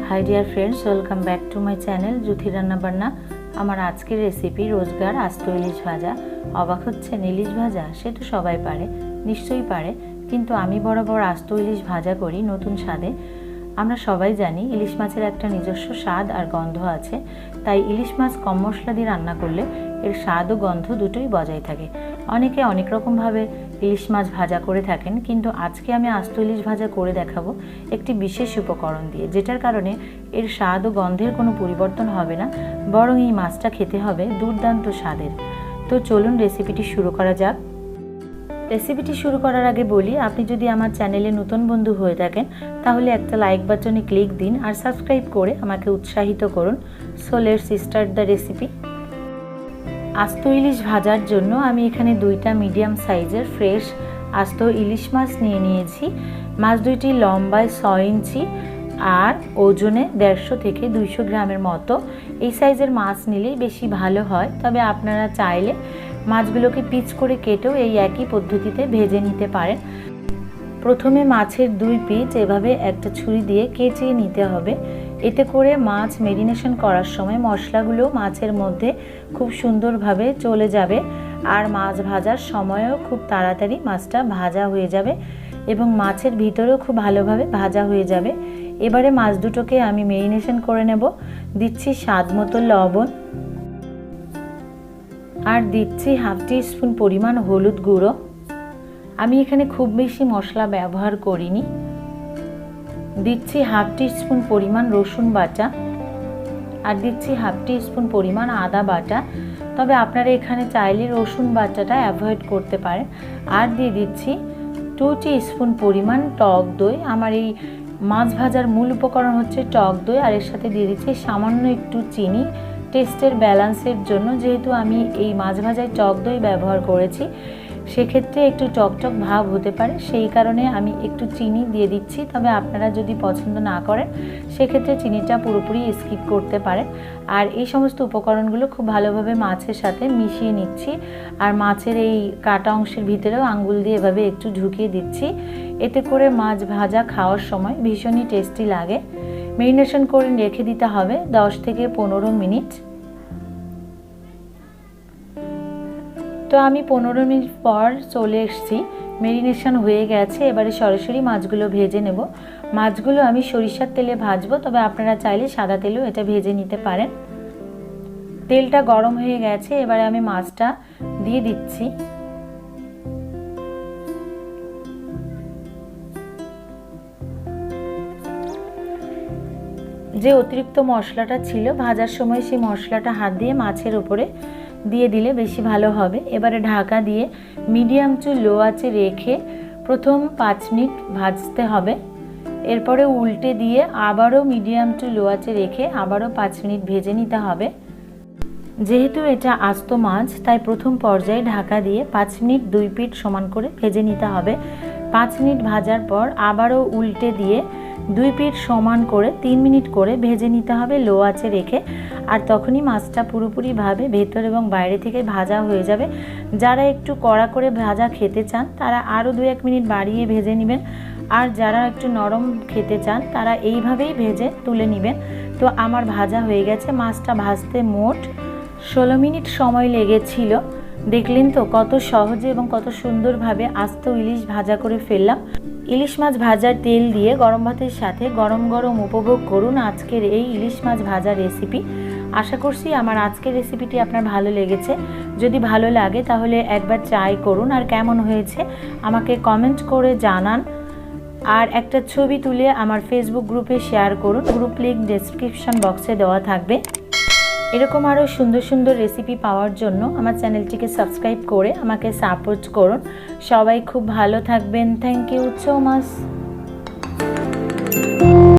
High dear friends, welcome back to my channel Jyoti Ranna Banna. আমার আজকের recipe রোজগার আস্ত ইলিশ ভাজা। অবাক হচ্ছেন, ইলিশ ভাজা সে তো সবাই পারে, নিশ্চয়ই পারে, কিন্তু আমি বরাবর আস্ত ইলিশ ভাজা করি নতুন স্বাদে। আমরা সবাই জানি ইলিশ মাছের একটা নিজস্ব স্বাদ আর গন্ধ আছে, তাই ইলিশ মাছ কম মশলা দিয়ে রান্না করলে এর স্বাদ ও গন্ধ দুটোই বজায় থাকে। অনেকে অনেক রকমভাবে ইলিশ মাছ ভাজা করে থাকেন, কিন্তু আজকে আমি আস্ত ইলিশ ভাজা করে দেখাবো একটি বিশেষ উপকরণ দিয়ে, যেটার কারণে এর স্বাদ ও গন্ধের কোনো পরিবর্তন হবে না, বরং এই মাছটা খেতে হবে দুর্দান্ত স্বাদের। তো চলুন রেসিপিটি শুরু করা যাক। রেসিপিটি শুরু করার আগে বলি, আপনি যদি আমার চ্যানেলে নতুন বন্ধু হয়ে থাকেন তাহলে একটা লাইক বাটনে ক্লিক দিন আর সাবস্ক্রাইব করে আমাকে উৎসাহিত করুন। So let's start the recipe. আস্ত ইলিশ ভাজার জন্য আমি এখানে দুইটা মিডিয়াম সাইজের ফ্রেশ আস্ত ইলিশ মাছ নিয়েছি। মাছ দুইটি লম্বায় 6 ইঞ্চি আর ওজনে 150 থেকে 200 গ্রামের মতো। এই সাইজের মাছ নিলেই বেশি ভালো হয়, তবে আপনারা চাইলে মাছগুলোকে পিচ করে কেটেও এই একই পদ্ধতিতে ভেজে নিতে পারেন। প্রথমে মাছের 2 পিচ এভাবে একটা ছুরি দিয়ে কেটে নিতে হবে। এতে করে মাছ মেরিনেশন করার সময় মশলাগুলো মাছের মধ্যে খুব সুন্দরভাবে চলে যাবে আর মাছ ভাজার সময়ও খুব তাড়াতাড়ি মাছটা ভাজা হয়ে যাবে এবং মাছের ভিতরেও খুব ভালোভাবে ভাজা হয়ে যাবে। এবারে মাছ দুটোকে আমি মেরিনেশন করে নেব। দিচ্ছি স্বাদ মতো লবণ আর দিচ্ছি হাফ টিস্পুন পরিমাণ হলুদ গুঁড়ো। আমি এখানে খুব বেশি মশলা ব্যবহার করিনি। দিচ্ছি হাফ টিস্পুন পরিমাণ রসুন বাটা আর দিচ্ছি হাফ টিস্পুন পরিমাণ আদা বাটা, তবে আপনারা এখানে চাইলে রসুন বাটাটা অ্যাভয়েড করতে পারেন। আর দিয়ে দিচ্ছি 2 টিস্পুন পরিমাণ টক দই। আমার এই মাছ ভাজার মূল উপকরণ হচ্ছে টক দই, আর এর সাথে দিয়ে দিচ্ছি সামান্য একটু চিনি টেস্টের ব্যালেন্সের জন্য। যেহেতু আমি এই মাছ ভাজায় টক দই ব্যবহার করেছি, সেক্ষেত্রে একটু টকটক ভাব হতে পারে, সেই কারণে আমি একটু চিনি দিয়ে দিচ্ছি। তবে আপনারা যদি পছন্দ না করেন সেক্ষেত্রে চিনিটা পুরোপুরি স্কিপ করতে পারেন। আর এই সমস্ত উপকরণগুলো খুব ভালোভাবে মাছের সাথে মিশিয়ে নিচ্ছি আর মাছের এই কাটা অংশের ভিতরেও আঙ্গুল দিয়ে এভাবে একটু ঢুকিয়ে দিচ্ছি। এতে করে মাছ ভাজা খাওয়ার সময় ভীষণই টেস্টি লাগে। মেরিনেশন করে রেখে দিতে হবে 10 থেকে 15 মিনিট। তো আমি 15 মিনিট পর চলে এসেছি, মেরিনেশন হয়ে গেছে। এবারে সরাসরি মাছগুলো ভেজে নেব। মাছগুলো আমি সরিষার তেলে ভাজবো, তবে আপনারা চাইলে সাদা তেলেও এটা ভেজে নিতে পারেন। তেলটা গরম হয়ে গেছে, এবারে আমি মাছটা দিয়ে দিচ্ছি। যে অতিরিক্ত মশলাটা ছিল ভাজার সময়, সেই মশলাটা হাত দিয়ে মাছের উপরে দিয়ে দিলে বেশি ভালো হবে। এবারে ঢাকা দিয়ে মিডিয়াম টু লো আঁচে রেখে প্রথম 5 মিনিট ভাজতে হবে। এরপরে উল্টে দিয়ে আবারও মিডিয়াম টু লো আঁচে রেখে আবারও 5 মিনিট ভেজে নিতে হবে। যেহেতু এটা আস্ত মাছ, তাই প্রথম পর্যায়ে ঢাকা দিয়ে 5 মিনিট 2 পিঠ সমান করে ভেজে নিতে হবে। 5 মিনিট ভাজার পর আবারও উল্টে দিয়ে 2 পিঠ সমান করে 3 মিনিট করে ভেজে নিতে হবে লো আঁচে রেখে। আর তখনই মাছটা পুরোপুরিভাবে ভেতর এবং বাইরে থেকে ভাজা হয়ে যাবে। যারা একটু কড়া করে ভাজা খেতে চান তারা আরও 2-1 মিনিট বাড়িয়ে ভেজে নেবেন, আর যারা একটু নরম খেতে চান তারা এইভাবেই ভেজে তুলে নেবেন। তো আমার ভাজা হয়ে গেছে। মাছটা ভাজতে মোট 16 মিনিট সময় লেগেছিল। দেখলেন তো কত সহজে এবং কত সুন্দরভাবে আস্ত ইলিশ ভাজা করে ফেললাম। ইলিশ মাছ ভাজার তেল দিয়ে গরম ভাতের সাথে গরম গরম উপভোগ করুন আজকের এই ইলিশ মাছ ভাজার রেসিপি। আশা করছি আমার আজকের রেসিপিটি আপনার ভালো লেগেছে। যদি ভালো লাগে তাহলে একবার ট্রাই করুন, আর কেমন হয়েছে আমাকে কমেন্ট করে জানান। আর একটা ছবি তুলে আমার ফেসবুক গ্রুপে শেয়ার করুন। গ্রুপ লিঙ্ক ডেসক্রিপশন বক্সে দেওয়া থাকবে। এরকম আরও সুন্দর সুন্দর রেসিপি পাওয়ার জন্য আমার চ্যানেলটিকে সাবস্ক্রাইব করে আমাকে সাপোর্ট করুন। সবাই খুব ভালো থাকবেন। Thank you so much.